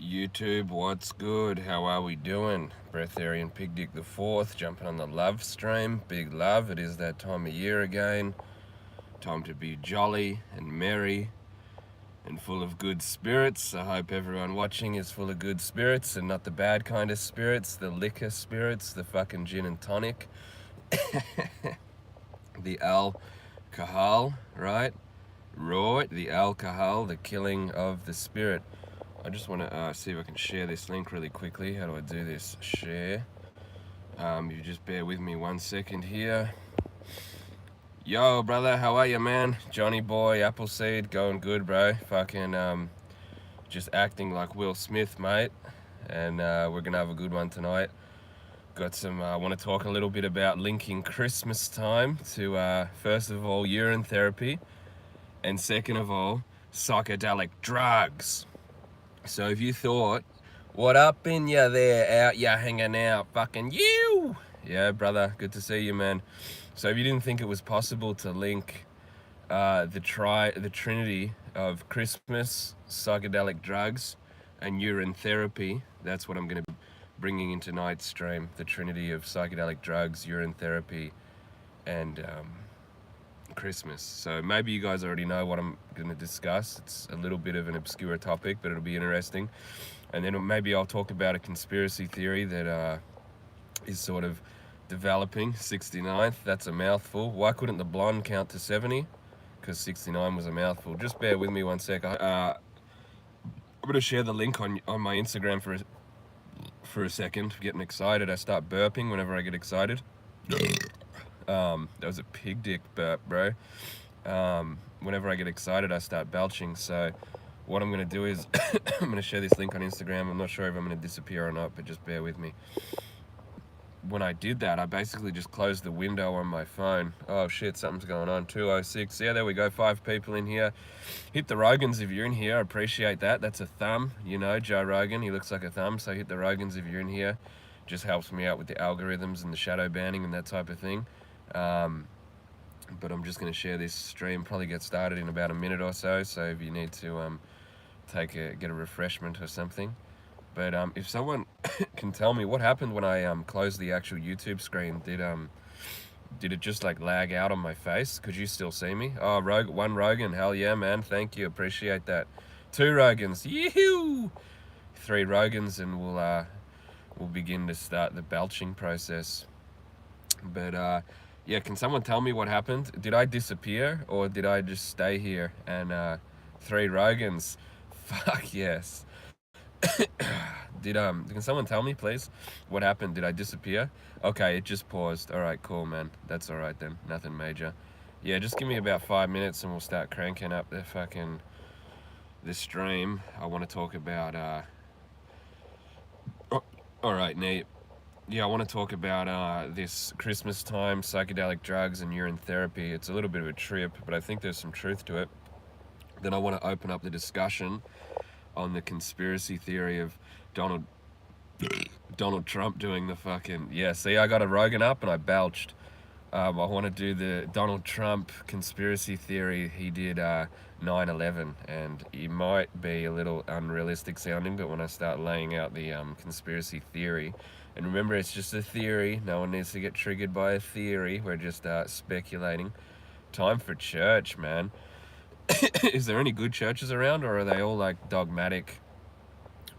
YouTube, what's good? How are we doing? Breatharian Pig Dick the Fourth, jumping on the love stream. Big love, it is that time of year again. Time to be jolly and merry and full of good spirits. I hope everyone watching is full of good spirits and not the bad kind of spirits, the liquor spirits, the fucking gin and tonic. The alcohol, right? Right, the alcohol, the killing of the spirit. I just want to see if I can share this link really quickly. How do I do this? Share. You just bear with me 1 second here. Yo, brother, how are you, man? Johnny boy, Appleseed, going good, bro. Fucking just acting like Will Smith, mate. And we're gonna have a good one tonight. Got some. I want to talk a little bit about linking Christmas time to first of all urine therapy, and second of all psychedelic drugs. So if you thought, what up in ya there, out ya hanging out, fucking you? Yeah, brother, good to see you, man. So if you didn't think it was possible to link the trinity of Christmas, psychedelic drugs, and urine therapy, that's what I'm going to be bringing in tonight's stream. The trinity of psychedelic drugs, urine therapy, and Christmas. So maybe you guys already know what I'm going to discuss. It's a little bit of an obscure topic, but it'll be interesting. And then maybe I'll talk about a conspiracy theory that is sort of developing. 69th, that's a mouthful. Why couldn't the blonde count to 70? Because 69 was a mouthful. Just bear with me 1 sec. I'm going to share the link on my Instagram for a second. I'm getting excited. I start burping whenever I get excited. That was a pig dick burp, bro. Whenever I get excited, I start belching. So what I'm going to do is I'm going to share this link on Instagram. I'm not sure if I'm going to disappear or not, but just bear with me. When I did that, I basically just closed the window on my phone. Oh shit, something's going on. 206. Yeah, there we go. 5 people in here. Hit the Rogans if you're in here. I appreciate that. That's a thumb. You know, Joe Rogan, he looks like a thumb. So hit the Rogans if you're in here. Just helps me out with the algorithms and the shadow banning and that type of thing. But I'm just going to share this stream, probably get started in about a minute or so. So if you need to get a refreshment or something. But if someone can tell me what happened when I closed the actual YouTube screen, did it just like lag out on my face? Could you still see me? Oh, one Rogan, hell yeah, man, thank you, appreciate that. 2 Rogans, yoo-hoo! 3 Rogans, and we'll begin to start the belching process. But yeah, can someone tell me what happened? Did I disappear or did I just stay here? And 3 Rogans, fuck yes. Can someone tell me, please, what happened? Did I disappear? Okay, it just paused. All right, cool, man. That's all right then. Nothing major. Yeah, just give me about 5 minutes and we'll start cranking up the stream. I want to talk about all right, Nate. Yeah, I want to talk about this Christmas time, psychedelic drugs and urine therapy. It's a little bit of a trip, but I think there's some truth to it. Then I want to open up the discussion on the conspiracy theory of Donald Trump doing the fucking... Yeah, see, I got a Rogan up and I belched. I want to do the Donald Trump conspiracy theory. He did 9/11, and he might be a little unrealistic sounding, but when I start laying out the conspiracy theory... And remember, it's just a theory. No one needs to get triggered by a theory. We're just speculating. Time for church, man. Is there any good churches around, or are they all like dogmatic?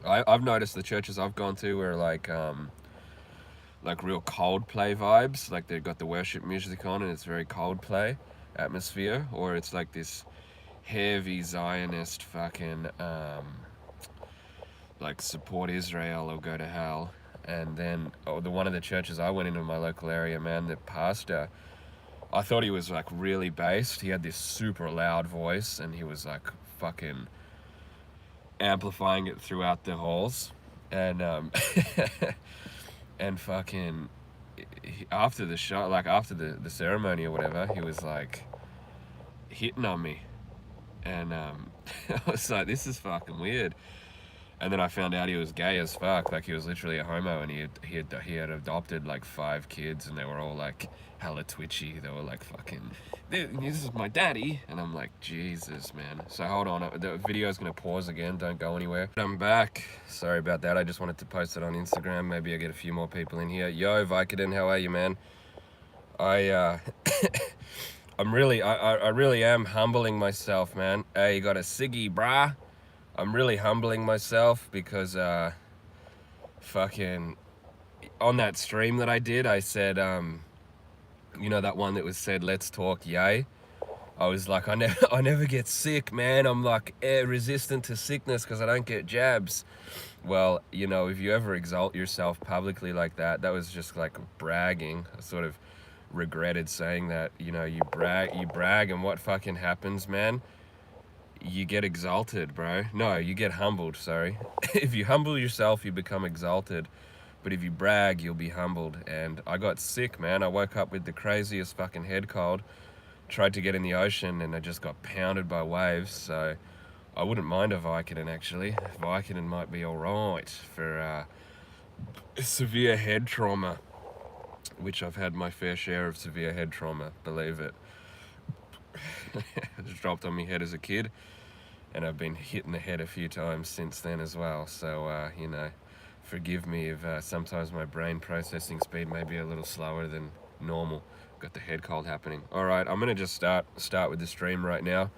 I've noticed the churches I've gone to are like real Coldplay vibes. Like they've got the worship music on and it's very Coldplay atmosphere, or it's like this heavy Zionist fucking like support Israel or go to hell. And then one of the churches I went into in my local area, man, the pastor, I thought he was like really based. He had this super loud voice and he was like fucking amplifying it throughout the halls. And and fucking after the show, like after the ceremony or whatever, he was like hitting on me. And I was like, this is fucking weird. And then I found out he was gay as fuck. Like, he was literally a homo, and he had adopted like 5 kids, and they were all like hella twitchy. They were like, fucking, this is my daddy. And I'm like, Jesus, man. So hold on, the video's gonna pause again. Don't go anywhere. I'm back. Sorry about that. I just wanted to post it on Instagram. Maybe I get a few more people in here. Yo, Vicodin, how are you, man? I really am humbling myself, man. Hey, you got a ciggy, brah? I'm really humbling myself because fucking on that stream that I did, I said, you know, that one that was said, let's talk, yay. I was like, I never get sick, man. I'm like resistant to sickness because I don't get jabs. Well, you know, if you ever exalt yourself publicly like that, that was just like bragging. I sort of regretted saying that. You know, you brag, and what fucking happens, man? You get exalted, bro. No, you get humbled, sorry. If you humble yourself, you become exalted. But if you brag, you'll be humbled. And I got sick, man. I woke up with the craziest fucking head cold. Tried to get in the ocean, and I just got pounded by waves. So I wouldn't mind a Vicodin, actually. Vicodin might be alright for severe head trauma. Which I've had my fair share of severe head trauma, believe it. It just dropped on my head as a kid, and I've been hit in the head a few times since then as well. So, you know, forgive me if sometimes my brain processing speed may be a little slower than normal. Got the head cold happening. All right, I'm gonna just start with the stream right now.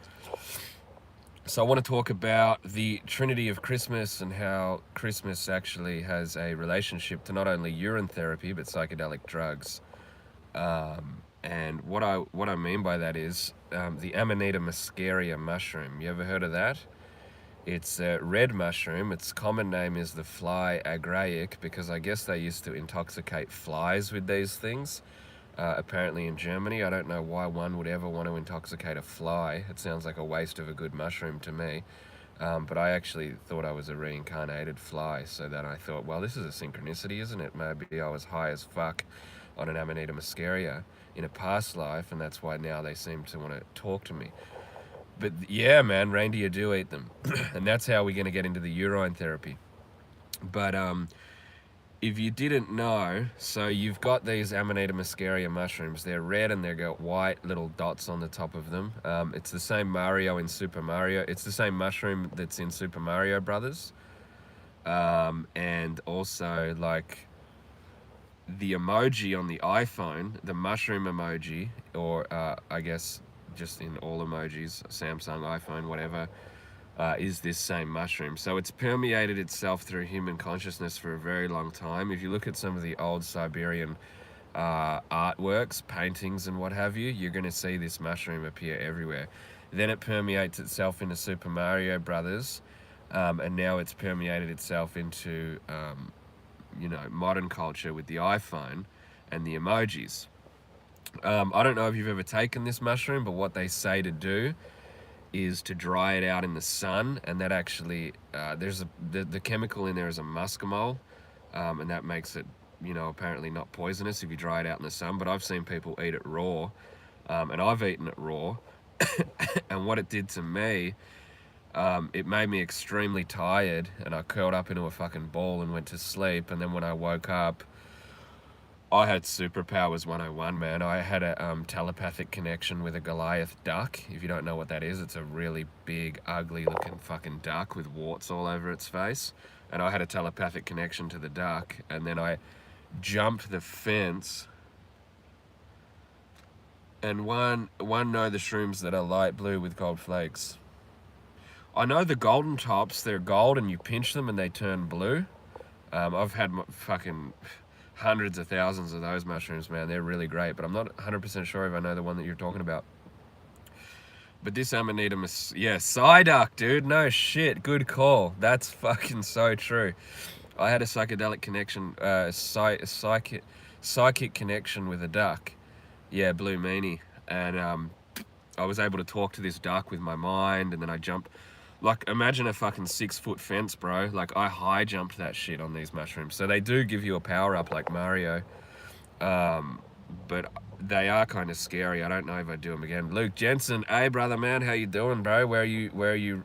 So I want to talk about the Trinity of Christmas and how Christmas actually has a relationship to not only urine therapy but psychedelic drugs. And what I mean by that is the Amanita muscaria mushroom. You ever heard of that? It's a red mushroom. Its common name is the fly agraic because I guess they used to intoxicate flies with these things. Apparently in Germany. I don't know why one would ever want to intoxicate a fly. It sounds like a waste of a good mushroom to me. But I actually thought I was a reincarnated fly, so then I thought, well, this is a synchronicity, isn't it? Maybe I was high as fuck on an Amanita muscaria in a past life, and that's why now they seem to want to talk to me. But yeah, man, reindeer do eat them. And that's how we're going to get into the urine therapy. But if you didn't know, so you've got these Amanita muscaria mushrooms. They're red and they've got white little dots on the top of them. It's the same Mario in Super Mario. It's the same mushroom that's in Super Mario Brothers. And also, like, the emoji on the iPhone, the mushroom emoji, or I guess just in all emojis, Samsung, iPhone, whatever, is this same mushroom. So it's permeated itself through human consciousness for a very long time. If you look at some of the old Siberian artworks, paintings and what have you, you're going to see this mushroom appear everywhere. Then it permeates itself into Super Mario Brothers, and now it's permeated itself into you know, modern culture with the iPhone and the emojis. I don't know if you've ever taken this mushroom, but what they say to do is to dry it out in the sun, and that actually there's the chemical in there is a muscimol, and that makes it, you know, apparently not poisonous if you dry it out in the sun. But I've seen people eat it raw, and I've eaten it raw, and what it did to me, it made me extremely tired, and I curled up into a fucking ball and went to sleep. And then when I woke up, I had superpowers 101, man. I had a telepathic connection with a Goliath duck. If you don't know what that is, it's a really big, ugly looking fucking duck with warts all over its face. And I had a telepathic connection to the duck, and then I jumped the fence. And one know the shrooms that are light blue with gold flakes. I know the golden tops, they're gold and you pinch them and they turn blue. I've had fucking hundreds of thousands of those mushrooms, man. They're really great, but I'm not 100% sure if I know the one that you're talking about. But this Amanita, yeah, Psyduck, dude. No shit, good call. That's fucking so true. I had a psychedelic connection, psychic connection with a duck. Yeah, Blue Meanie. And I was able to talk to this duck with my mind, and then I jumped. Like, imagine a fucking 6-foot fence, bro. Like, I high jumped that shit on these mushrooms. So they do give you a power up like Mario. But they are kind of scary. I don't know if I'd do them again. Luke Jensen, hey brother man, how you doing, bro? Where are you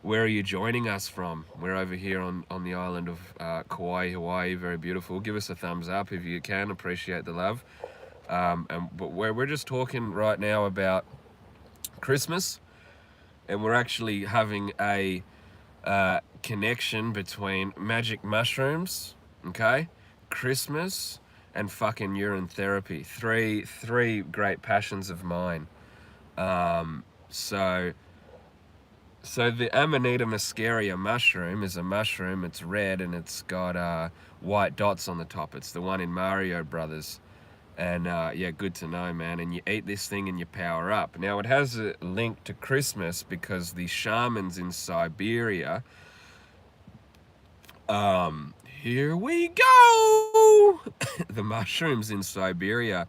where are you joining us from? We're over here on the island of Kauai, Hawaii. Very beautiful. Give us a thumbs up if you can. Appreciate the love. But we're just talking right now about Christmas, and we're actually having a connection between magic mushrooms, okay, Christmas, and fucking urine therapy. Three great passions of mine. So the Amanita muscaria mushroom is a mushroom. It's red and it's got white dots on the top. It's the one in Mario Brothers. And yeah, good to know, man. And you eat this thing and you power up. Now, it has a link to Christmas because the shamans in Siberia, here we go! The mushrooms in Siberia,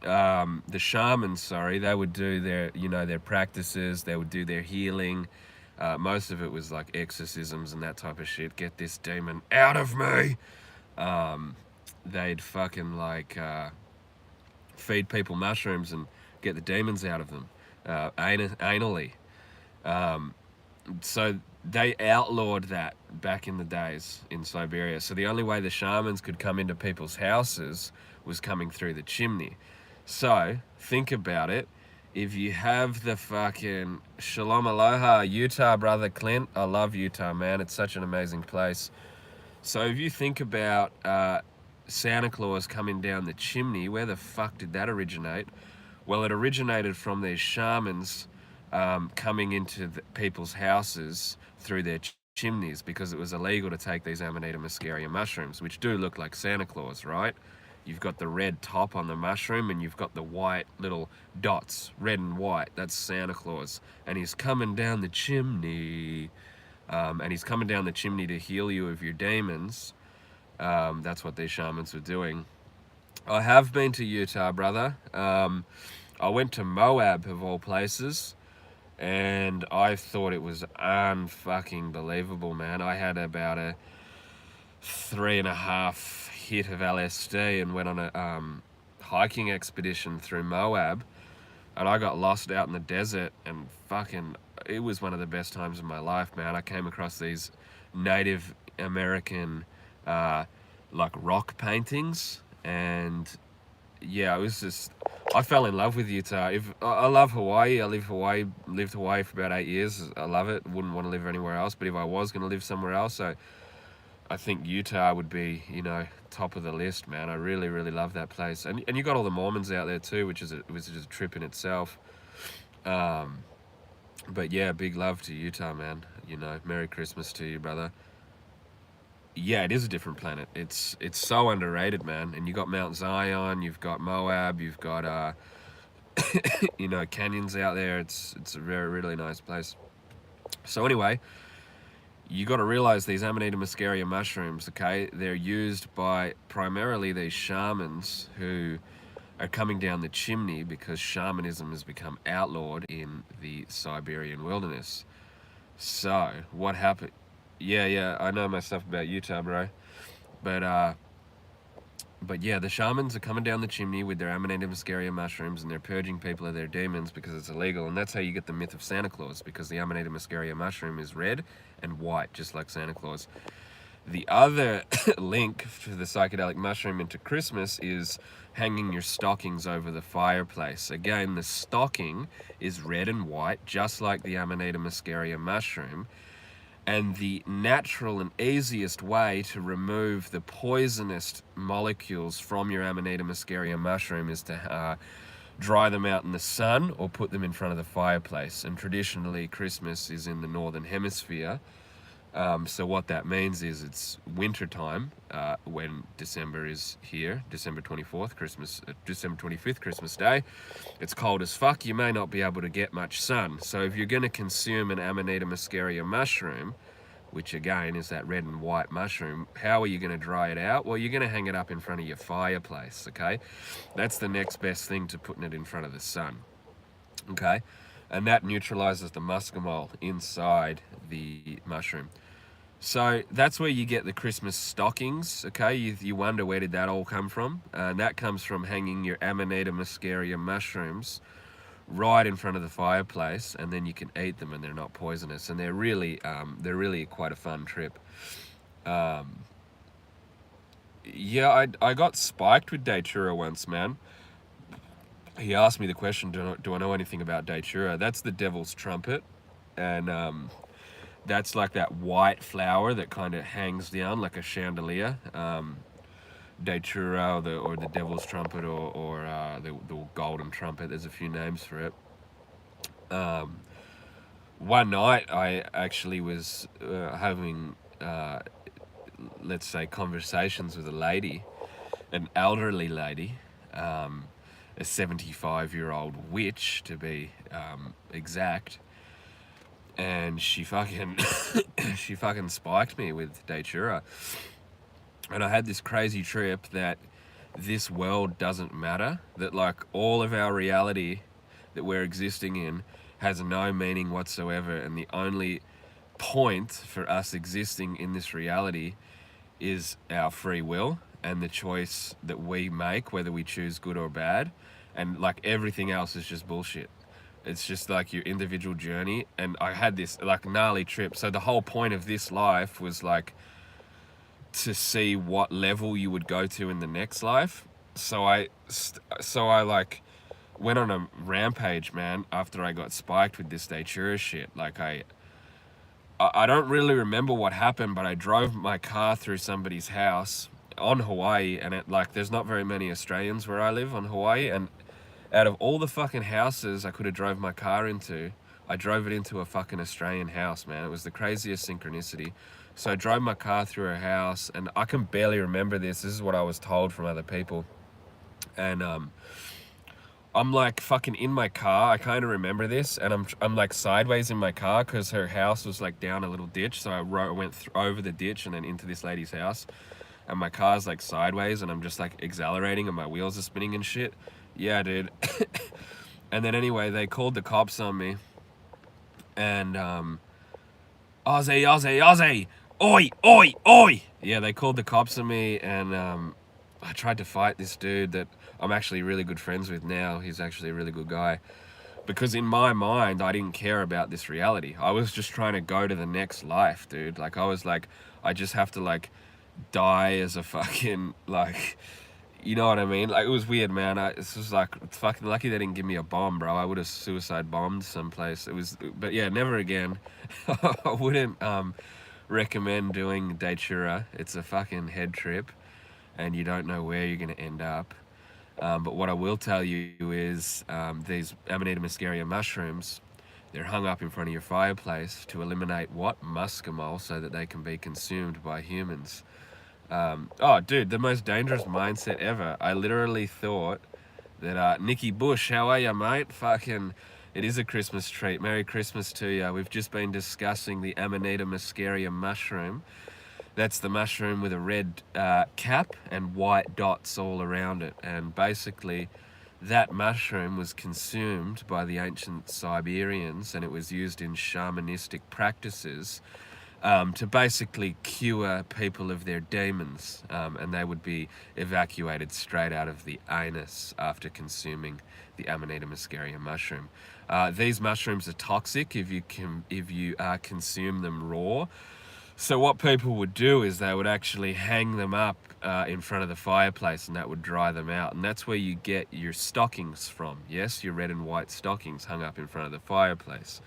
the shamans, sorry, they would do their, their practices, they would do their healing. Most of it was like exorcisms and that type of shit. Get this demon out of me! They'd fucking like feed people mushrooms and get the demons out of them anally. So they outlawed that back in the days in Siberia. So the only way the shamans could come into people's houses was coming through the chimney. So think about it. If you have the fucking Shalom Aloha, Utah, brother Clint. I love Utah, man. It's such an amazing place. So if you think about Santa Claus coming down the chimney, where the fuck did that originate? Well, it originated from these shamans coming into people's houses through their chimneys, because it was illegal to take these Amanita muscaria mushrooms, which do look like Santa Claus, right? You've got the red top on the mushroom and you've got the white little dots, red and white. That's Santa Claus. And he's coming down the chimney. And he's coming down the chimney to heal you of your demons. That's what these shamans were doing. I have been to Utah, brother. I went to Moab, of all places, and I thought it was unfucking believable, man. I had about a 3.5 hit of LSD and went on a hiking expedition through Moab, and I got lost out in the desert, and fucking, it was one of the best times of my life, man. I came across these Native American like rock paintings, and yeah, it was just, I fell in love with Utah. I love Hawaii. lived Hawaii for about 8 years. I love it. Wouldn't want to live anywhere else, but if I was going to live somewhere else, I think Utah would be, top of the list, man. I really, really love that place. And you got all the Mormons out there too, which is just a trip in itself. But yeah, big love to Utah, man. Merry Christmas to you, brother. Yeah, it is a different planet. It's so underrated, man. And you got Mount Zion, you've got Moab, you've got canyons out there. It's a very, really nice place. So anyway, you got to realize these Amanita muscaria mushrooms, okay, they're used by primarily these shamans who are coming down the chimney because shamanism has become outlawed in the Siberian wilderness. So what happened? Yeah, I know my stuff about Utah, bro. But yeah, the shamans are coming down the chimney with their Amanita muscaria mushrooms, and they're purging people of their demons because it's illegal. And that's how you get the myth of Santa Claus, because the Amanita muscaria mushroom is red and white, just like Santa Claus. The other link to the psychedelic mushroom into Christmas is hanging your stockings over the fireplace. Again, the stocking is red and white, just like the Amanita muscaria mushroom. And the natural and easiest way to remove the poisonous molecules from your Amanita muscaria mushroom is to dry them out in the sun or put them in front of the fireplace. And traditionally, Christmas is in the northern hemisphere. So what that means is it's winter time when December is here, December 24th, December 25th, Christmas Day. It's cold as fuck. You may not be able to get much sun. So if you're going to consume an Amanita muscaria mushroom, which again is that red and white mushroom, how are you going to dry it out? Well, you're going to hang it up in front of your fireplace, okay? That's the next best thing to putting it in front of the sun, okay? And that neutralizes the muscimol inside the mushroom. So that's where you get the Christmas stockings, okay? You wonder, where did that all come from? And that comes from hanging your Amanita muscaria mushrooms right in front of the fireplace, and then you can eat them, and they're not poisonous, and they're really quite a fun trip. Yeah, I got spiked with Datura once, man. He asked me the question, do I know anything about Datura? That's the devil's trumpet, and that's like that white flower that kind of hangs down like a chandelier. Datura, or the devil's trumpet, or the golden trumpet. There's a few names for it. One night I actually was having, let's say, conversations with a lady, an elderly lady, a 75-year-old witch to be exact, and she fucking she fucking spiked me with Datura, and I had this crazy trip that this world doesn't matter, that like all of our reality that we're existing in has no meaning whatsoever, and the only point for us existing in this reality is our free will and the choice that we make, whether we choose good or bad, and like everything else is just bullshit. It's just like your individual journey. And I had this like gnarly trip, so the whole point of this life was like to see what level you would go to in the next life. So I like went on a rampage, man, after I got spiked with this Datura shit. Like I don't really remember what happened, but I drove my car through somebody's house on Hawaii, and it like there's not very many Australians where I live on Hawaii, and out of all the fucking houses I could have drove my car into, I drove it into a fucking Australian house, man. It was the craziest synchronicity. So I drove my car through her house, and I can barely remember this. This is what I was told from other people. And I'm like fucking in my car. I kind of remember this, and I'm like sideways in my car because her house was like down a little ditch. So I went over the ditch and then into this lady's house, and my car's like sideways, and I'm just like accelerating, and my wheels are spinning and shit. Yeah, dude. And then anyway, they called the cops on me, and Aussie, oi, oi, oi. Yeah, they called the cops on me, and I tried to fight this dude that I'm actually really good friends with now. He's actually a really good guy. Because in my mind, I didn't care about this reality. I was just trying to go to the next life, dude. Like, I was like, I just have to, like, die as a fucking, like, you know what I mean? Like, it was weird, man. This was like, fucking lucky they didn't give me a bomb, bro. I would have suicide bombed someplace. It was, but yeah, never again. I wouldn't recommend doing Datura. It's a fucking head trip, and you don't know where you're going to end up. But what I will tell you is these Amanita muscaria mushrooms, they're hung up in front of your fireplace to eliminate what? Muscimol, so that they can be consumed by humans. Oh, dude, the most dangerous mindset ever. I literally thought that, Nicky Bush, how are you, mate? Fucking, it is a Christmas treat. Merry Christmas to you. We've just been discussing the Amanita muscaria mushroom. That's the mushroom with a red cap and white dots all around it. And basically, that mushroom was consumed by the ancient Siberians, and it was used in shamanistic practices to basically cure people of their demons. And they would be evacuated straight out of the anus after consuming the Amanita muscaria mushroom. These mushrooms are toxic if you consume them raw. So what people would do is they would actually hang them up in front of the fireplace, and that would dry them out. And that's where you get your stockings from. Yes, your red and white stockings hung up in front of the fireplace.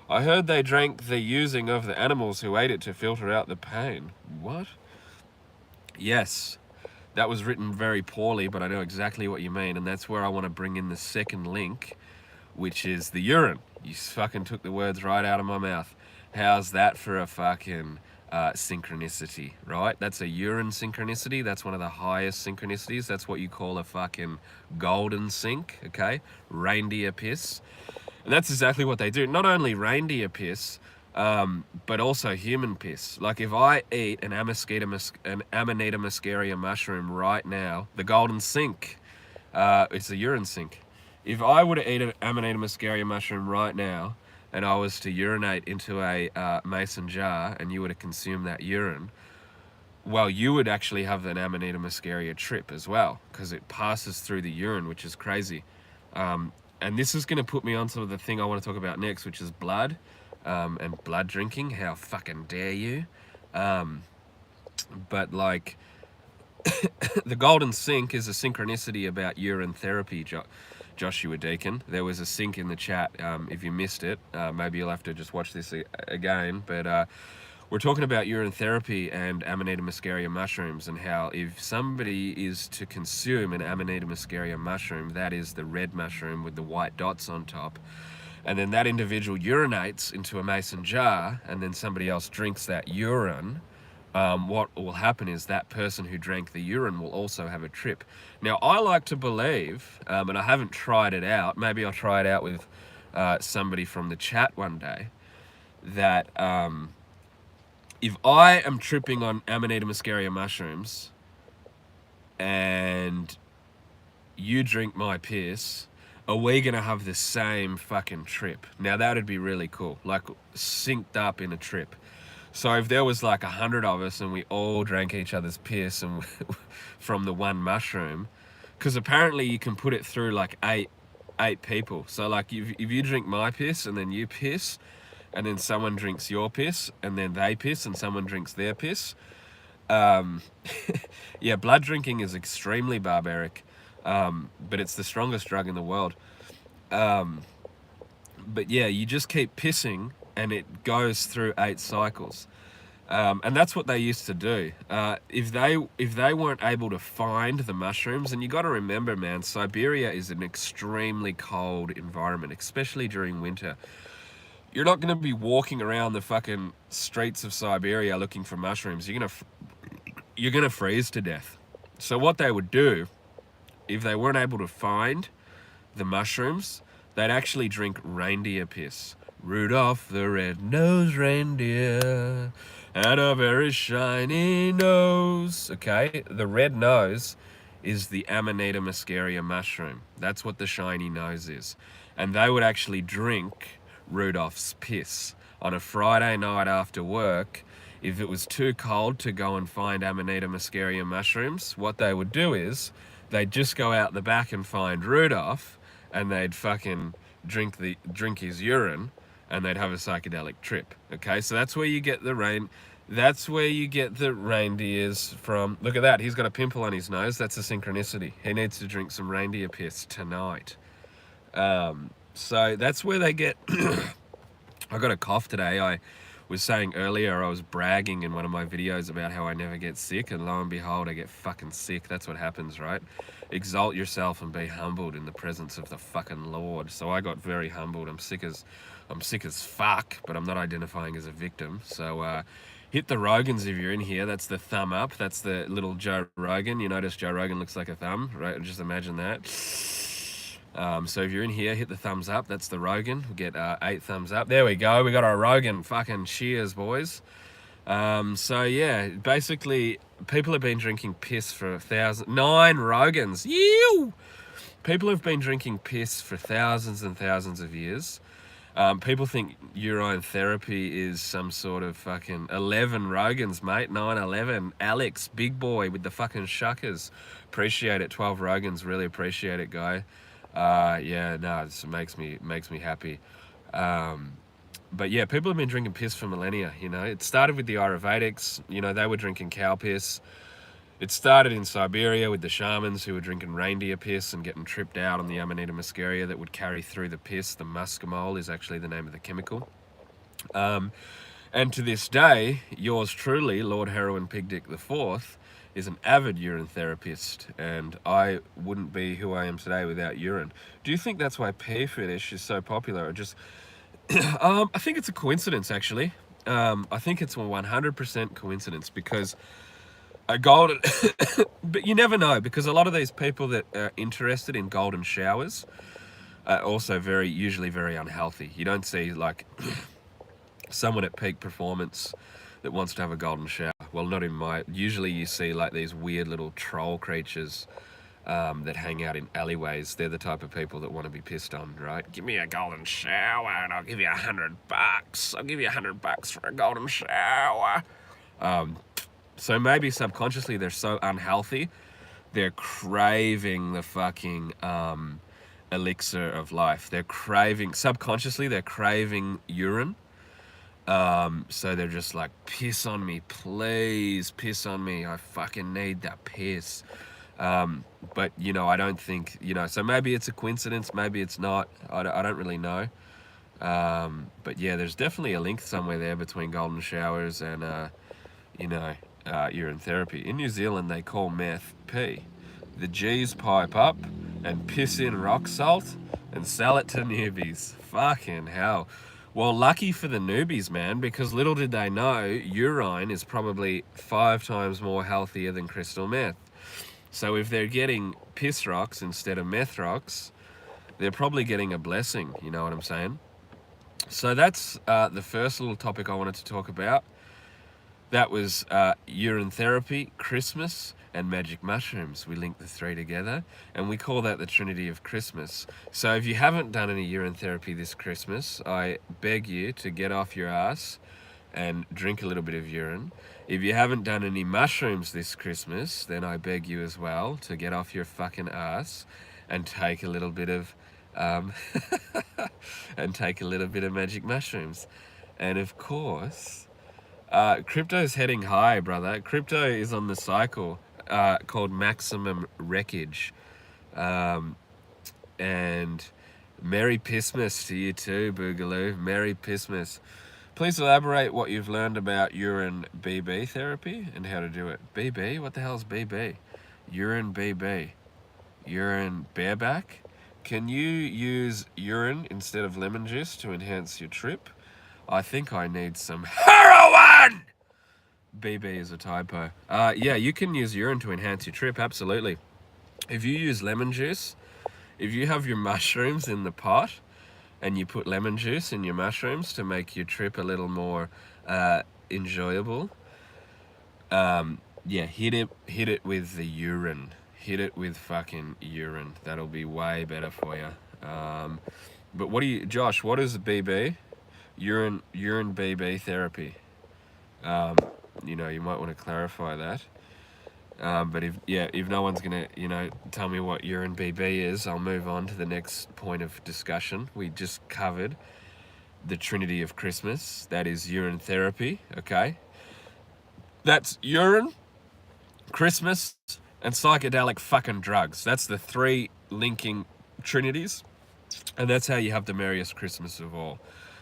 I heard they drank the using of the animals who ate it to filter out the pain. What? Yes, that was written very poorly, but I know exactly what you mean. And that's where I want to bring in the second link, which is the urine. You fucking took the words right out of my mouth. How's that for a fucking synchronicity, right? That's a urine synchronicity. That's one of the highest synchronicities. That's what you call a fucking golden sync, okay? Reindeer piss. And that's exactly what they do. Not only reindeer piss, but also human piss. Like if I eat an Amanita muscaria mushroom right now, the golden sync, it's a urine sync. If I were to eat an Amanita muscaria mushroom right now, and I was to urinate into a mason jar, and you were to consume that urine, well, you would actually have an Amanita muscaria trip as well, because it passes through the urine, which is crazy. and this is going to put me onto the thing I want to talk about next, which is blood, and blood drinking. How fucking dare you? But like, the golden sink is a synchronicity about urine therapy, Joshua Deacon. There was a sync in the chat. If you missed it, maybe you'll have to just watch this again. But we're talking about urine therapy and Amanita muscaria mushrooms, and how if somebody is to consume an Amanita muscaria mushroom, that is the red mushroom with the white dots on top, and then that individual urinates into a mason jar, and then somebody else drinks that urine, what will happen is that person who drank the urine will also have a trip. Now, I like to believe, and I haven't tried it out, maybe I'll try it out with somebody from the chat one day, that if I am tripping on Amanita muscaria mushrooms and you drink my piss, are we going to have the same fucking trip? Now, that would be really cool, like synced up in a trip. So if there was like 100 of us and we all drank each other's piss and from the one mushroom, because apparently you can put it through like eight people. So like if you drink my piss and then you piss, and then someone drinks your piss, and then they piss, and someone drinks their piss. Yeah, blood drinking is extremely barbaric, but it's the strongest drug in the world. But yeah, you just keep pissing, and it goes through 8 cycles. And that's what they used to do. If they weren't able to find the mushrooms, and you got to remember, man, Siberia is an extremely cold environment, especially during winter. You're not going to be walking around the fucking streets of Siberia looking for mushrooms. You're gonna freeze to death. So what they would do, if they weren't able to find the mushrooms, they'd actually drink reindeer piss. Rudolph the red-nosed reindeer had a very shiny nose. Okay, the red nose is the Amanita muscaria mushroom. That's what the shiny nose is. And they would actually drink Rudolph's piss on a Friday night after work. If it was too cold to go and find Amanita muscaria mushrooms, what they would do is they'd just go out the back and find Rudolph, and they'd fucking drink his urine, and they'd have a psychedelic trip. Okay, so that's where you get the reindeers from. Look at that, he's got a pimple on his nose. That's a synchronicity. He needs to drink some reindeer piss tonight. So that's where they get. I got a cough today. I was saying earlier, I was bragging in one of my videos about how I never get sick, and lo and behold, I get fucking sick. That's what happens, right? Exalt yourself and be humbled in the presence of the fucking Lord. So I got very humbled. I'm sick as fuck, but I'm not identifying as a victim. So hit the Rogans if you're in here. That's the thumb up. That's the little Joe Rogan. You notice Joe Rogan looks like a thumb, right? Just imagine that. So if you're in here, hit the thumbs up. That's the Rogan. We get 8 thumbs up. There we go. We got our Rogan. Fucking cheers, boys. So yeah, basically, people have been drinking piss for 9 Rogans. Ew! People have been drinking piss for thousands and thousands of years. People think urine therapy is some sort of fucking 11 Rogans, mate. 9/11. Alex, big boy with the fucking shuckers. Appreciate it. 12 Rogans. Really appreciate it, guy. Yeah, no, it makes me happy. But yeah, people have been drinking piss for millennia, you know. It started with the Ayurvedics, you know, they were drinking cow piss. It started in Siberia with the shamans who were drinking reindeer piss and getting tripped out on the Amanita muscaria that would carry through the piss. The muscimol is actually the name of the chemical. And to this day, yours truly, Lord Heroin Pig Dick IV, is an avid urine therapist, and I wouldn't be who I am today without urine. Do you think that's why pee fetish is so popular? Or just, I think it's a coincidence, actually. I think it's a 100% coincidence, because a golden, but you never know, because a lot of these people that are interested in golden showers are also usually very unhealthy. You don't see like someone at peak performance that wants to have a golden shower. Well, not in usually you see like these weird little troll creatures that hang out in alleyways. They're the type of people that want to be pissed on, right? Give me a golden shower and I'll give you $100. I'll give you $100 for a golden shower. So maybe subconsciously they're so unhealthy, they're craving the fucking elixir of life. They're craving, subconsciously, they're craving urine. So they're just like, piss on me, please, piss on me. I fucking need that piss. But, you know, I don't think, you know, so maybe it's a coincidence, maybe it's not. I don't really know. But yeah, there's definitely a link somewhere there between golden showers and, you know, urine therapy. In New Zealand, they call meth pee. The G's pipe up and piss in rock salt and sell it to newbies. Fucking hell. Well, lucky for the newbies, man, because little did they know, urine is probably 5 times more healthier than crystal meth. So if they're getting piss rocks instead of meth rocks, they're probably getting a blessing, you know what I'm saying? So that's the first little topic I wanted to talk about. That was urine therapy, Christmas, and magic mushrooms. We link the 3 together, and we call that the Trinity of Christmas. So if you haven't done any urine therapy this Christmas, I beg you to get off your ass and drink a little bit of urine. If you haven't done any mushrooms this Christmas, then I beg you as well to get off your fucking ass and take a little bit of and take a little bit of magic mushrooms. And of course, crypto's heading high, brother. Crypto is on the cycle called maximum wreckage. And Merry Pissmas to you too, Boogaloo. Merry Pissmas. Please elaborate what you've learned about urine BB therapy and how to do it. BB? What the hell is BB? Urine BB. Urine bareback? Can you use urine instead of lemon juice to enhance your trip? I think I need some heroin! BB is a typo. Yeah, you can use urine to enhance your trip, absolutely. If you use lemon juice, if you have your mushrooms in the pot and you put lemon juice in your mushrooms to make your trip a little more enjoyable, yeah, hit it with the urine. Hit it with fucking urine. That'll be way better for you. But Josh, what is the BB? Urine BB therapy. You know, you might want to clarify that. But if no one's gonna, you know, tell me what urine BB is, I'll move on to the next point of discussion. We just covered the Trinity of Christmas. That is urine therapy. Okay. That's urine, Christmas, and psychedelic fucking drugs. That's the 3 linking trinities, and that's how you have the merriest Christmas of all.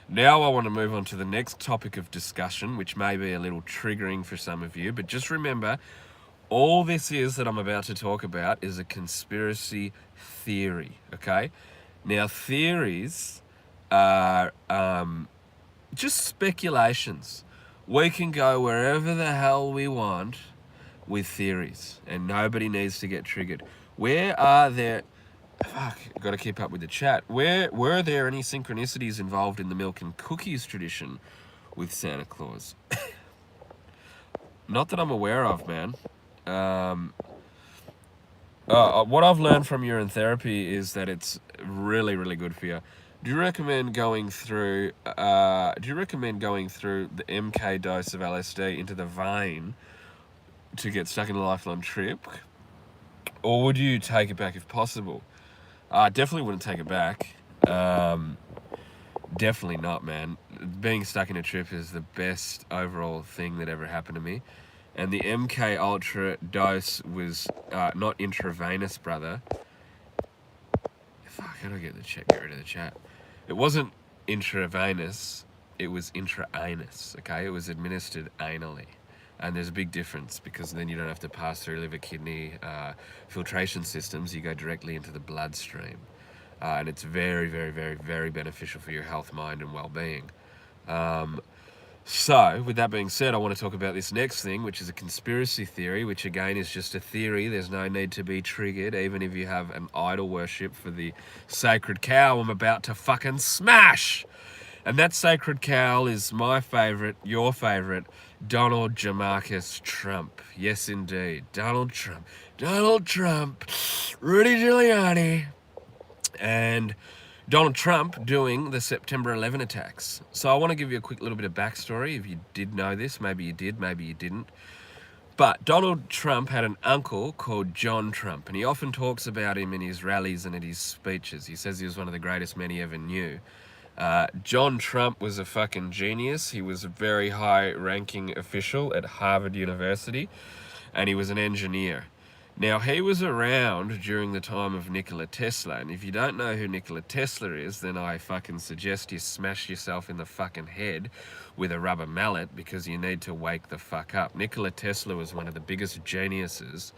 Now I want to move on to the next topic of discussion, which may be a little triggering for some of you, but just remember, all this is that I'm about to talk about is a conspiracy theory, okay? Now, theories are just speculations. We can go wherever the hell we want with theories, and nobody needs to get triggered. Where are there... Fuck, I've got to keep up with the chat. Were there any synchronicities involved in the milk and cookies tradition with Santa Claus? Not that I'm aware of, man. What I've learned from urine therapy is that it's really, really good for you. Do you recommend going through the MK dose of LSD into the vein to get stuck in a lifelong trip? Or would you take it back if possible? Definitely wouldn't take it back. Definitely not, man. Being stuck in a trip is the best overall thing that ever happened to me. And the MK Ultra dose was not intravenous, brother. Fuck, how do I get rid of the chat? It wasn't intravenous, it was intraanus, okay? It was administered anally. And there's a big difference because then you don't have to pass through liver, kidney, filtration systems. You go directly into the bloodstream. And it's very, very, very, very beneficial for your health, mind, and well-being. So, with that being said, I want to talk about this next thing, which is a conspiracy theory, which again is just a theory. There's no need to be triggered, even if you have an idol worship for the sacred cow I'm about to fucking smash. And that sacred cow is my favorite, your favorite, Donald Jamarcus Trump. Yes, indeed. Donald Trump. Donald Trump. Rudy Giuliani. And Donald Trump doing the September 11 attacks. So I want to give you a quick little bit of backstory. If you did know this, maybe you did, maybe you didn't. But Donald Trump had an uncle called John Trump, and he often talks about him in his rallies and at his speeches. He says he was one of the greatest men he ever knew. John Trump was a fucking genius. He was a very high-ranking official at Harvard University, and he was an engineer. Now, he was around during the time of Nikola Tesla, and if you don't know who Nikola Tesla is, then I fucking suggest you smash yourself in the fucking head with a rubber mallet, because you need to wake the fuck up. Nikola Tesla was one of the biggest geniuses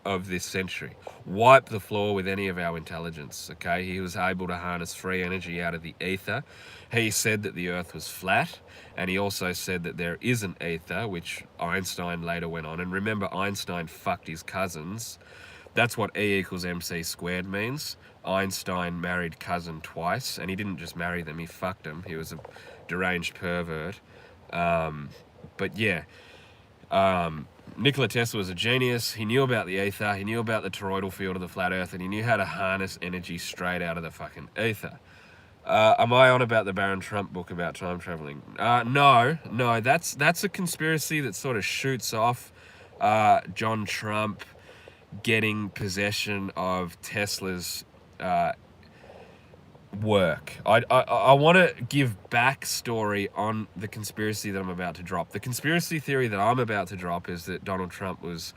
of this century. Wipe the floor with any of our intelligence, okay? He was able to harness free energy out of the ether. He said that the earth was flat, and he also said that there is an ether, which Einstein later went on. And remember, Einstein fucked his cousins. That's what E equals MC squared means. Einstein married cousin twice, and he didn't just marry them, he fucked them. He was a deranged pervert. But yeah, Nikola Tesla was a genius. He knew about the ether, he knew about the toroidal field of the flat earth, and he knew how to harness energy straight out of the fucking ether. Am I on about the Baron Trump book about time traveling? No, that's a conspiracy that sort of shoots off John Trump getting possession of Tesla's work. I want to give backstory on the conspiracy that I'm about to drop. The conspiracy theory that I'm about to drop is that Donald Trump was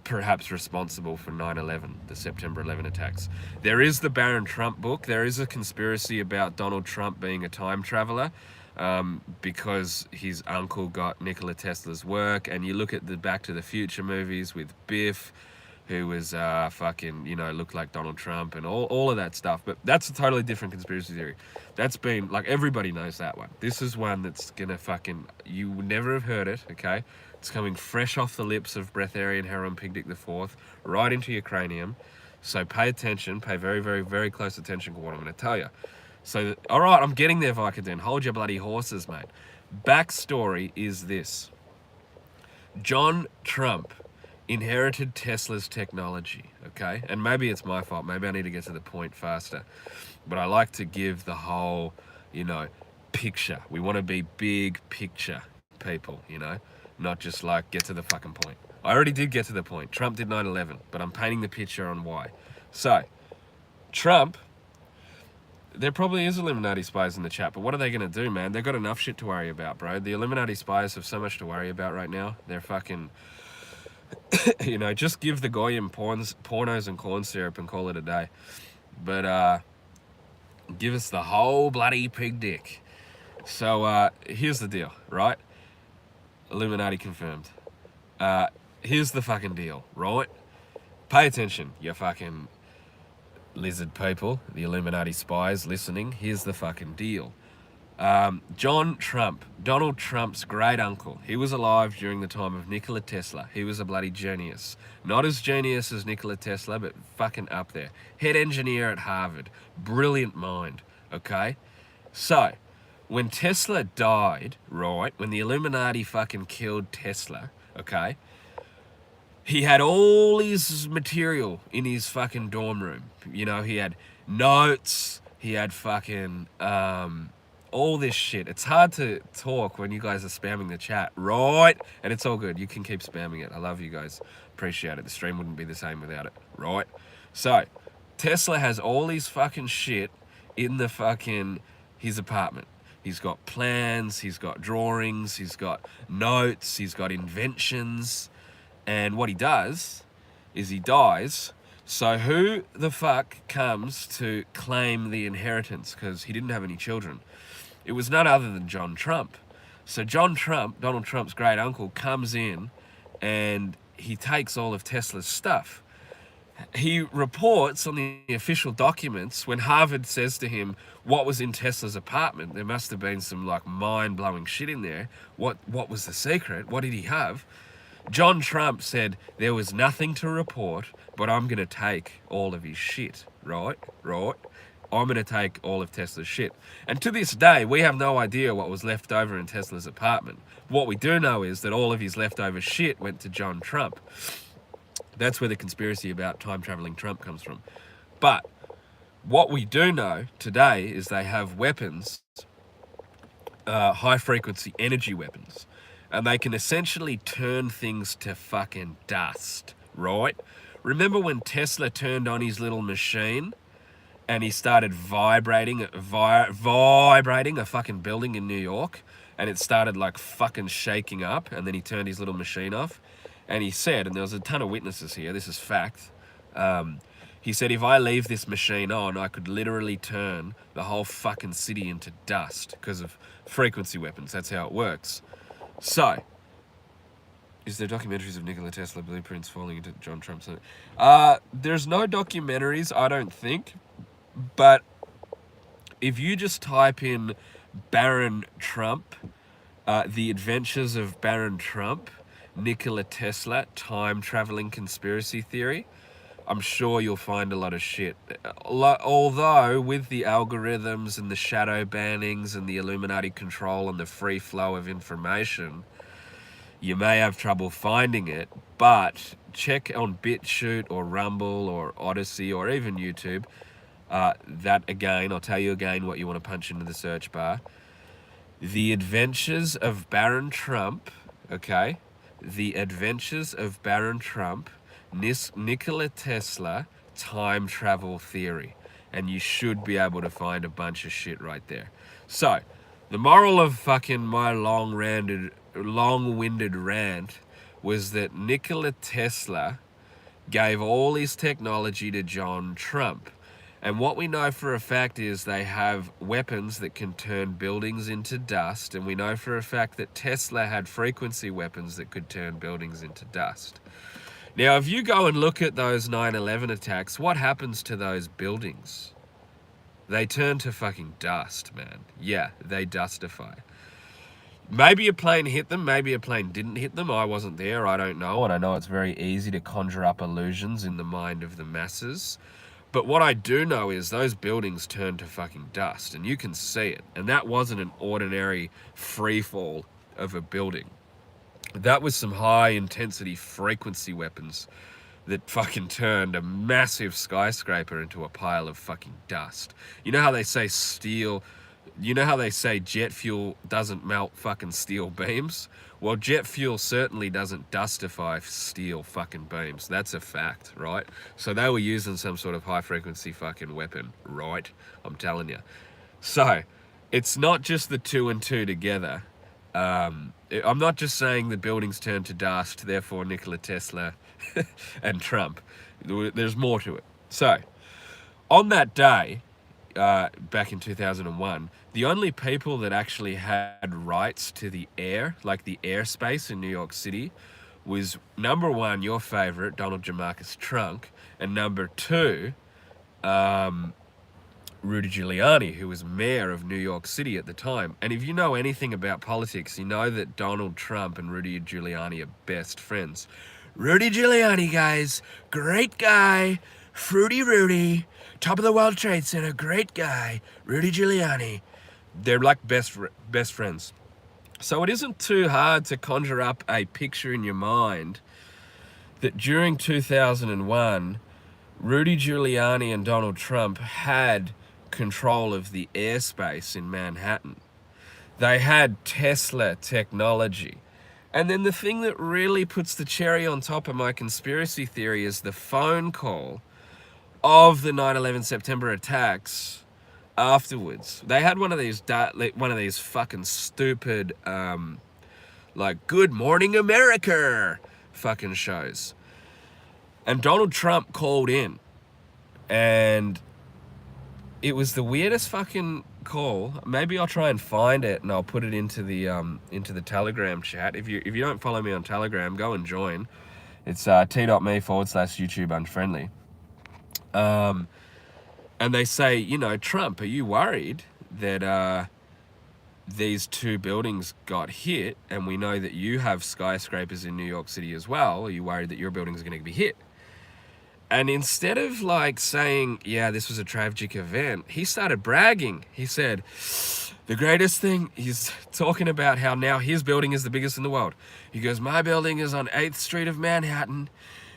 perhaps responsible for 9/11, the September 11 attacks. There is the Baron Trump book. There is a conspiracy about Donald Trump being a time traveler because his uncle got Nikola Tesla's work. And you look at the Back to the Future movies with Biff, who was fucking, looked like Donald Trump and all of that stuff. But that's a totally different conspiracy theory. That's been, like, everybody knows that one. This is one that's gonna fucking, you would never have heard it, okay? It's coming fresh off the lips of Breatharian Heron Pigdick IV, right into your cranium. So pay attention, pay very, very, very close attention to what I'm gonna tell you. So, all right, I'm getting there, Vicodin. Hold your bloody horses, mate. Backstory is this. John Trump inherited Tesla's technology, okay? And maybe it's my fault. Maybe I need to get to the point faster. But I like to give the whole, picture. We want to be big picture people, not just like get to the fucking point. I already did get to the point. Trump did 9/11, but I'm painting the picture on why. So, Trump, there probably is Illuminati spies in the chat, but what are they going to do, man? They've got enough shit to worry about, bro. The Illuminati spies have so much to worry about right now. They're fucking... just give the Goyim pornos and corn syrup and call it a day. But give us the whole bloody pig dick. So here's the deal, right? Illuminati confirmed. Here's the fucking deal, right? Pay attention, you fucking lizard people, the Illuminati spies listening. Here's the fucking deal. John Trump, Donald Trump's great uncle, he was alive during the time of Nikola Tesla. He was a bloody genius. Not as genius as Nikola Tesla, but fucking up there. Head engineer at Harvard. Brilliant mind, okay? So, when Tesla died, right, when the Illuminati fucking killed Tesla, okay, he had all his material in his fucking dorm room. He had notes, he had fucking... all this shit. It's hard to talk when you guys are spamming the chat, right? And it's all good. You can keep spamming it. I love you guys. Appreciate it. The stream wouldn't be the same without it, right? So, Tesla has all his fucking shit in the fucking, his apartment. He's got plans, he's got drawings, he's got notes, he's got inventions. And what he does is he dies. So who the fuck comes to claim the inheritance? Because he didn't have any children. It was none other than John Trump. So John Trump, Donald Trump's great uncle, comes in and he takes all of Tesla's stuff. He reports on the official documents when Harvard says to him, what was in Tesla's apartment? There must have been some like mind-blowing shit in there. What was the secret? What did he have? John Trump said there was nothing to report, but I'm going to take all of his shit, right? I'm going to take all of Tesla's shit. And to this day, we have no idea what was left over in Tesla's apartment. What we do know is that all of his leftover shit went to John Trump. That's where the conspiracy about time-traveling Trump comes from. But what we do know today is they have weapons, high-frequency energy weapons. and they can essentially turn things to fucking dust, right? Remember when Tesla turned on his little machine and he started vibrating a fucking building in New York, and it started like fucking shaking up, and then he turned his little machine off, and he said, and there was a ton of witnesses here, this is fact, he said, if I leave this machine on, I could literally turn the whole fucking city into dust because of frequency weapons. That's how it works. So, is there documentaries of Nikola Tesla blueprints falling into John Trump's? There's no documentaries, I don't think. But if you just type in Baron Trump, The Adventures of Baron Trump, Nikola Tesla, time traveling conspiracy theory, I'm sure you'll find a lot of shit. Although, with the algorithms and the shadow bannings and the Illuminati control and the free flow of information, you may have trouble finding it, but check on BitChute or Rumble or Odyssey or even YouTube. That again, I'll tell you again what you want to punch into the search bar. The Adventures of Baron Trump, okay? The Adventures of Baron Trump, Nikola Tesla, time travel theory. And you should be able to find a bunch of shit right there. So, the moral of fucking my long-winded rant was that Nikola Tesla gave all his technology to John Trump. And what we know for a fact is they have weapons that can turn buildings into dust. And we know for a fact that Tesla had frequency weapons that could turn buildings into dust. Now, if you go and look at those 9/11 attacks, what happens to those buildings? They turn to fucking dust, man. Yeah, they dustify. Maybe a plane hit them, maybe a plane didn't hit them. I wasn't there, I don't know. And I know it's very easy to conjure up illusions in the mind of the masses. But what I do know is those buildings turned to fucking dust, and you can see it. And that wasn't an ordinary free fall of a building. That was some high intensity frequency weapons that fucking turned a massive skyscraper into a pile of fucking dust. You know how they say jet fuel doesn't melt fucking steel beams? Well, jet fuel certainly doesn't dustify steel fucking beams. That's a fact, right? So they were using some sort of high frequency fucking weapon, right? I'm telling you. So, it's not just the two and two together. I'm not just saying the buildings turned to dust, therefore Nikola Tesla and Trump. There's more to it. So, on that day, back in 2001, the only people that actually had rights to the air, like the airspace in New York City, was number one, your favorite, Donald Jamarcus Trump, and number two, Rudy Giuliani, who was mayor of New York City at the time. And if you know anything about politics, you know that Donald Trump and Rudy Giuliani are best friends. Rudy Giuliani, guys, great guy, Fruity Rudy, top of the World Trade Center, great guy, Rudy Giuliani. They're like best friends. So it isn't too hard to conjure up a picture in your mind that during 2001, Rudy Giuliani and Donald Trump had control of the airspace in Manhattan. They had Tesla technology. And then the thing that really puts the cherry on top of my conspiracy theory is the phone call of the 9/11 September attacks afterwards. They had one of these fucking stupid like Good Morning America fucking shows. And Donald Trump called in, and it was the weirdest fucking call. Maybe I'll try and find it and I'll put it into the Telegram chat. If you don't follow me on Telegram, go and join. It's t.me/YouTube unfriendly. And they say, you know, Trump, are you worried that these two buildings got hit, and we know that you have skyscrapers in New York City as well? Are you worried that your buildings are going to be hit? And instead of like saying, yeah, this was a tragic event, he started bragging. He said, the greatest thing, he's talking about how now his building is the biggest in the world. He goes, my building is on 8th Street of Manhattan.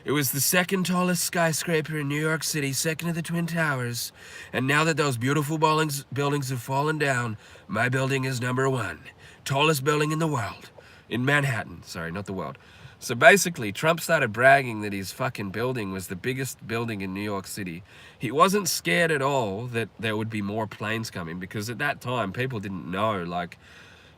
It was the second tallest skyscraper in New York City, second to the Twin Towers. And now that those beautiful buildings have fallen down, my building is number one. Tallest building in the world. In Manhattan, sorry, not the world. So basically, Trump started bragging that his fucking building was the biggest building in New York City. He wasn't scared at all that there would be more planes coming, because at that time, people didn't know, like,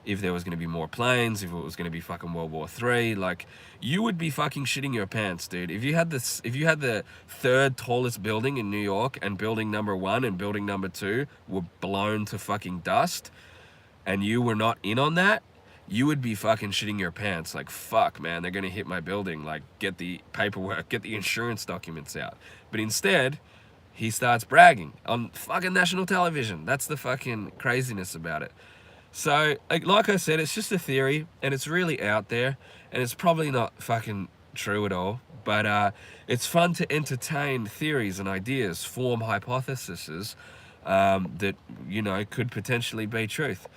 if there was going to be more planes, if it was going to be fucking World War III. Like, you would be fucking shitting your pants, dude. If you had the third tallest building in New York, and building number 1 and building number 2 were blown to fucking dust, and you were not in on that, you would be fucking shitting your pants. Like, fuck, man, they're gonna hit my building. Like, get the paperwork, get the insurance documents out. But instead, he starts bragging on fucking national television. That's the fucking craziness about it. So, like I said, it's just a theory, and it's really out there, and it's probably not fucking true at all. But it's fun to entertain theories and ideas, form hypotheses that, you know, could potentially be truth.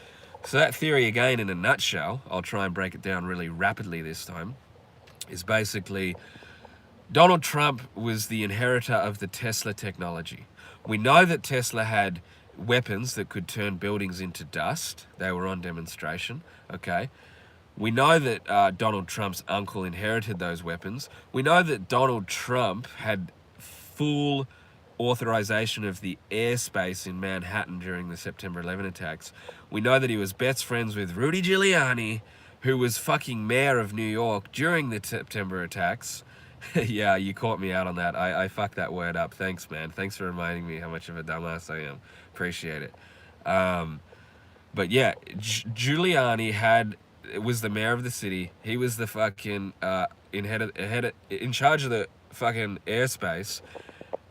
So that theory, again, in a nutshell, I'll try and break it down really rapidly this time, is basically Donald Trump was the inheritor of the Tesla technology. We know that Tesla had weapons that could turn buildings into dust. They were on demonstration, okay? We know that Donald Trump's uncle inherited those weapons. We know that Donald Trump had full authorization of the airspace in Manhattan during the September 11 attacks. We know that he was best friends with Rudy Giuliani, who was fucking mayor of New York during the September attacks. Yeah, you caught me out on that. I fucked that word up. Thanks, man. Thanks for reminding me how much of a dumbass I am. Appreciate it. But yeah, Giuliani was the mayor of the city. He was the fucking in charge of the fucking airspace.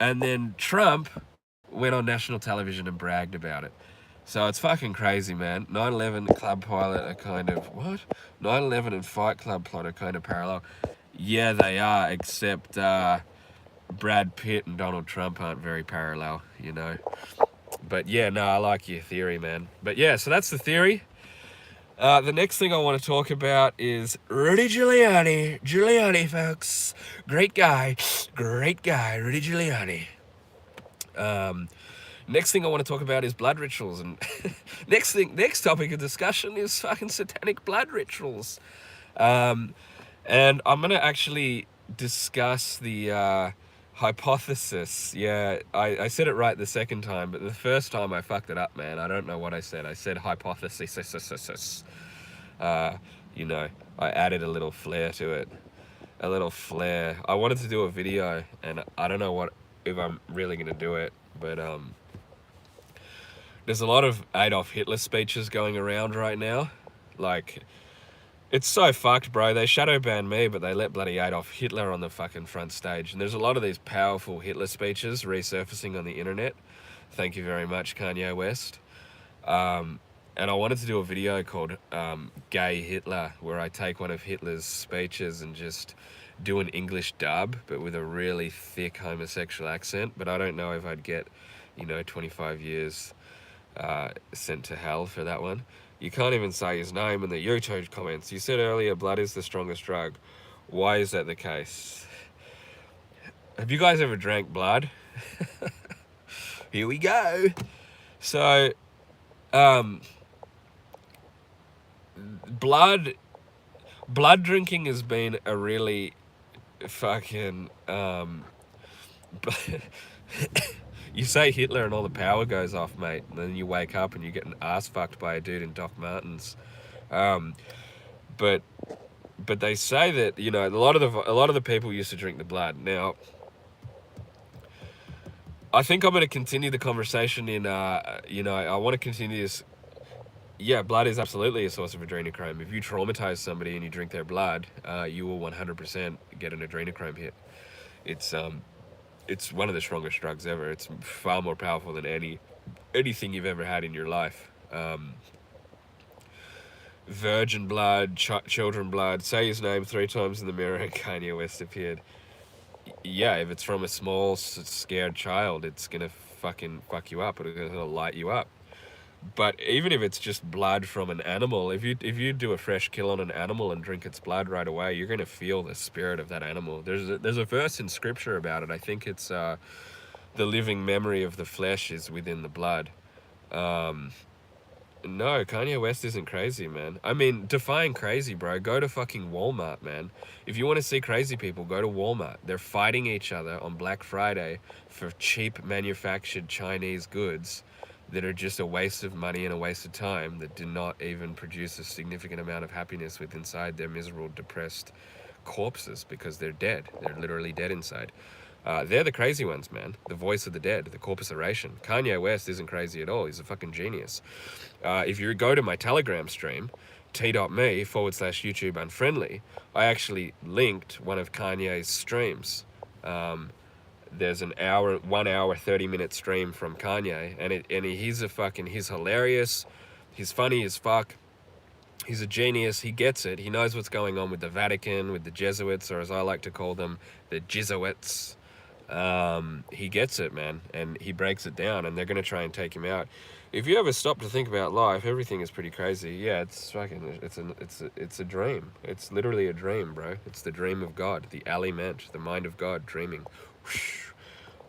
And then Trump went on national television and bragged about it. So it's fucking crazy, man. 9/11 Club Pilot are kind of, what? 9/11 and Fight Club plot are kind of parallel. Yeah, they are, except Brad Pitt and Donald Trump aren't very parallel, you know. But yeah, no, I like your theory, man. But yeah, so that's the theory. The next thing I want to talk about is Rudy Giuliani. Giuliani, folks. Great guy, Rudy Giuliani. Next thing I want to talk about is blood rituals. And next topic of discussion is fucking satanic blood rituals. And I'm going to actually discuss the hypothesis. Yeah, I said it right the second time, but the first time I fucked it up, man. I don't know what I said. I said hypothesis. You know, I added a little flair to it. A little flair. I wanted to do a video, and I don't know if I'm really going to do it, but there's a lot of Adolf Hitler speeches going around right now. Like, it's so fucked, bro. They shadow banned me, but they let bloody Adolf Hitler on the fucking front stage. And there's a lot of these powerful Hitler speeches resurfacing on the internet. Thank you very much, Kanye West. And I wanted to do a video called Gay Hitler, where I take one of Hitler's speeches and just do an English dub, but with a really thick homosexual accent. But I don't know if I'd get, 25 years sent to hell for that one. You can't even say his name in the YouTube comments. You said earlier blood is the strongest drug. Why is that the case? Have you guys ever drank blood? Here we go. So, blood drinking has been a really fucking, you say Hitler and all the power goes off, mate, and then you wake up and you get an ass fucked by a dude in Doc Martens. But they say that, a lot of the people used to drink the blood. Now, I think I'm going to continue the conversation in, I want to continue this. Yeah, blood is absolutely a source of adrenochrome. If you traumatize somebody and you drink their blood, you will 100% get an adrenochrome hit. It's one of the strongest drugs ever. It's far more powerful than anything you've ever had in your life. Virgin blood, children blood. Say his name 3 times in the mirror and Kanye West appeared. Yeah, if it's from a small, scared child, it's gonna fucking fuck you up. It's gonna light you up. But even if it's just blood from an animal, if you do a fresh kill on an animal and drink its blood right away, you're going to feel the spirit of that animal. There's a verse in scripture about it. I think it's the living memory of the flesh is within the blood. No, Kanye West isn't crazy, man. I mean, define crazy, bro. Go to fucking Walmart, man. If you want to see crazy people, go to Walmart. They're fighting each other on Black Friday for cheap manufactured Chinese goods that are just a waste of money and a waste of time, that do not even produce a significant amount of happiness with inside their miserable, depressed corpses, because they're dead. They're literally dead inside. They're the crazy ones, man. The voice of the dead, the corpus oration. Kanye West isn't crazy at all. He's a fucking genius. If you go to my Telegram stream, t.me/YouTube unfriendly, I actually linked one of Kanye's streams. There's an 1 hour, 30-minute stream from Kanye, and he's hilarious. He's funny as fuck. He's a genius. He gets it. He knows what's going on with the Vatican, with the Jesuits, or as I like to call them, the Jesuits. He gets it, man, and he breaks it down, and they're going to try and take him out. If you ever stop to think about life, everything is pretty crazy. Yeah, it's fucking, it's a dream. It's literally a dream, bro. It's the dream of God, the aliment, the mind of God dreaming.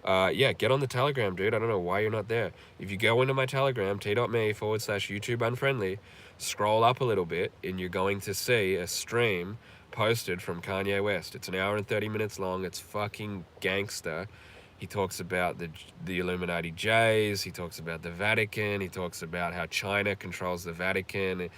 Yeah, get on the Telegram, dude. I don't know why you're not there. If you go into my Telegram, t.me/YouTube unfriendly, scroll up a little bit, and you're going to see a stream posted from Kanye West. It's an hour and 30 minutes long. It's fucking gangster. He talks about the Illuminati Jays. He talks about the Vatican. He talks about how China controls the Vatican.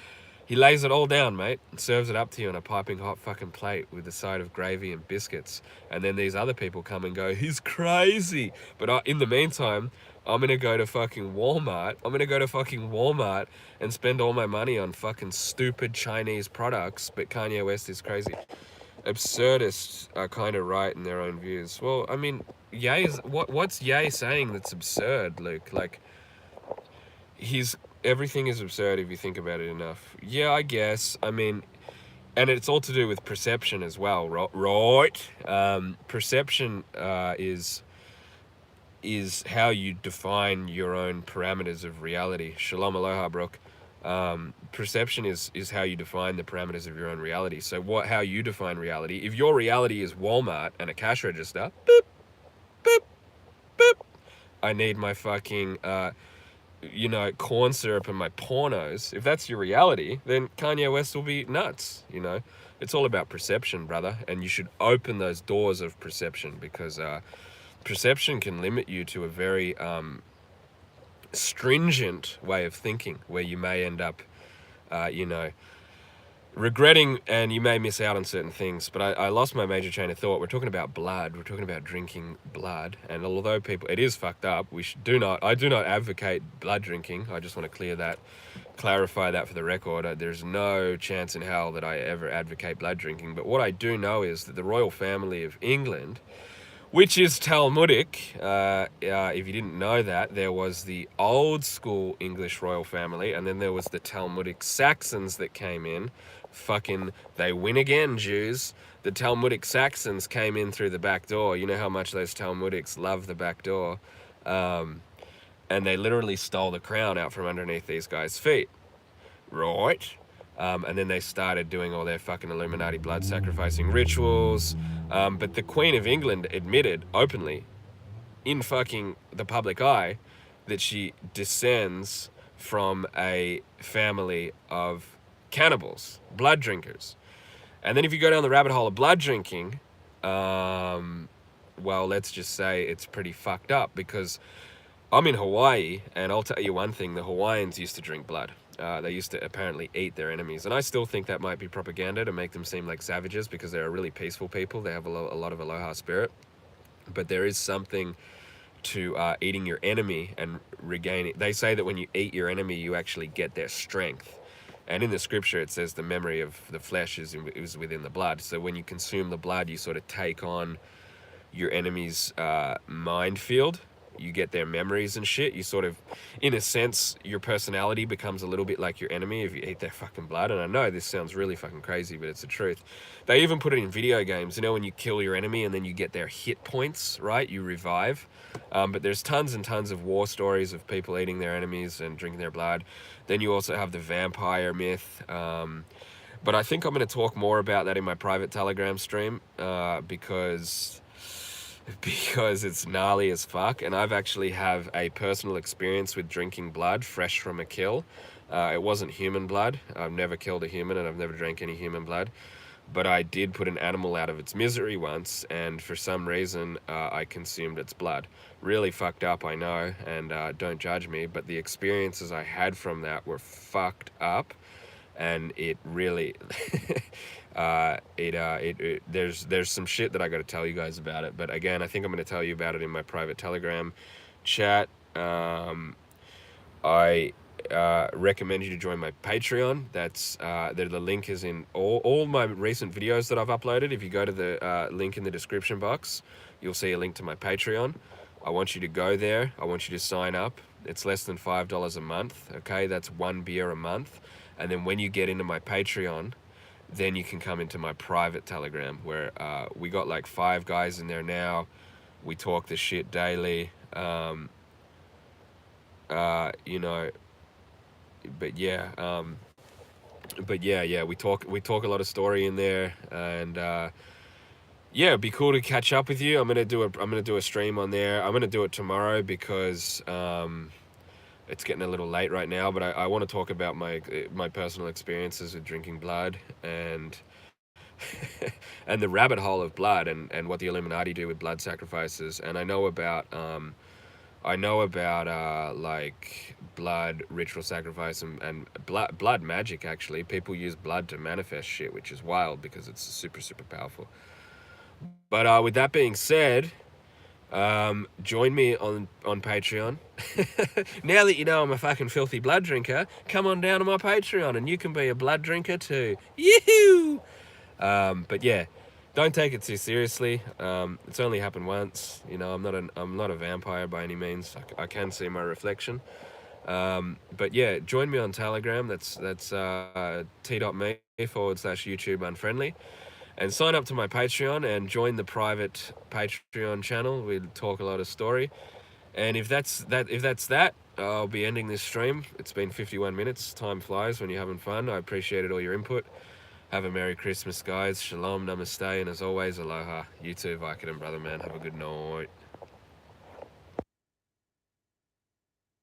He lays it all down, mate, and serves it up to you on a piping hot fucking plate with a side of gravy and biscuits. And then these other people come and go, he's crazy. But in the meantime, I'm going to go to fucking Walmart. I'm going to go to fucking Walmart and spend all my money on fucking stupid Chinese products. But Kanye West is crazy. Absurdists are kind of right in their own views. Well, I mean, what's Ye saying that's absurd, Luke? Like, everything is absurd if you think about it enough. Yeah, I guess. I mean, and it's all to do with perception as well, right? Perception is how you define your own parameters of reality. Shalom aloha, Brooke. Perception is how you define the parameters of your own reality. So how you define reality, if your reality is Walmart and a cash register, boop, boop, boop, I need my fucking corn syrup and my pornos. If that's your reality, then Kanye West will be nuts, It's all about perception, brother, and you should open those doors of perception, because perception can limit you to a very stringent way of thinking, where you may end up, regretting, and you may miss out on certain things. But I lost my major chain of thought. We're talking about blood. We're talking about drinking blood. And although it is fucked up, I do not advocate blood drinking. I just want to clarify that for the record. There's no chance in hell that I ever advocate blood drinking. But what I do know is that the royal family of England, which is Talmudic, if you didn't know that, there was the old school English royal family, and then there was the Talmudic Saxons that came in. Fucking, they win again, Jews. The Talmudic Saxons came in through the back door. You know how much those Talmudics love the back door. And they literally stole the crown out from underneath these guys' feet. Right? And then they started doing all their fucking Illuminati blood sacrificing rituals. But the Queen of England admitted openly, in fucking the public eye, that she descends from a family of cannibals, blood drinkers. And then if you go down the rabbit hole of blood drinking, well, let's just say it's pretty fucked up, because I'm in Hawaii, and I'll tell you one thing, the Hawaiians used to drink blood. They used to apparently eat their enemies. And I still think that might be propaganda to make them seem like savages, because they're a really peaceful people. They have a lot of aloha spirit. But there is something to eating your enemy and regaining. They say that when you eat your enemy, you actually get their strength. And in the scripture, it says the memory of the flesh is within the blood. So when you consume the blood, you sort of take on your enemy's mind field. You get their memories and shit. You sort of, in a sense, your personality becomes a little bit like your enemy if you eat their fucking blood. And I know this sounds really fucking crazy, but it's the truth. They even put it in video games. When you kill your enemy and then you get their hit points, right? You revive. But there's tons and tons of war stories of people eating their enemies and drinking their blood. Then you also have the vampire myth. But I think I'm going to talk more about that in my private Telegram stream, because it's gnarly as fuck. And I've actually have a personal experience with drinking blood fresh from a kill. It wasn't human blood. I've never killed a human, and I've never drank any human blood. But I did put an animal out of its misery once, and for some reason, I consumed its blood. Really fucked up, I know, and don't judge me, but the experiences I had from that were fucked up, and it really, there's some shit that I got to tell you guys about it. But again, I think I'm going to tell you about it in my private Telegram chat. I recommend you to join my Patreon. That's the link is in all my recent videos that I've uploaded. If you go to the link in the description box, you'll see a link to my Patreon. I want you to go there. I want you to sign up. It's less than $5 a month. Okay, that's one beer a month. And then when you get into my Patreon, then you can come into my private Telegram, where we got like 5 guys in there now. We talk the shit daily. You know, but yeah, we talk a lot of story in there, and yeah, it'd be cool to catch up with you. I'm gonna do a stream on there. I'm gonna do it tomorrow because it's getting a little late right now, but I want to talk about my personal experiences with drinking blood, and and the rabbit hole of blood, and what the Illuminati do with blood sacrifices. And I know about like blood ritual sacrifice and blood magic. Actually, people use blood to manifest shit, which is wild because it's super powerful. But with that being said, join me on Patreon. Now that you know I'm a fucking filthy blood drinker, come on down to my Patreon and you can be a blood drinker too. Yoo-hoo! But yeah, don't take it too seriously. It's only happened once. You know, I'm not a vampire by any means. I can see my reflection. But yeah, join me on Telegram. That's t.me/YouTube unfriendly. And sign up to my Patreon and join the private Patreon channel. We talk a lot of story. And if that's that, I'll be ending this stream. It's been 51 minutes. Time flies when you're having fun. I appreciated all your input. Have a Merry Christmas, guys. Shalom, namaste, and as always, aloha. You too, Vicodin, brother man. Have a good night.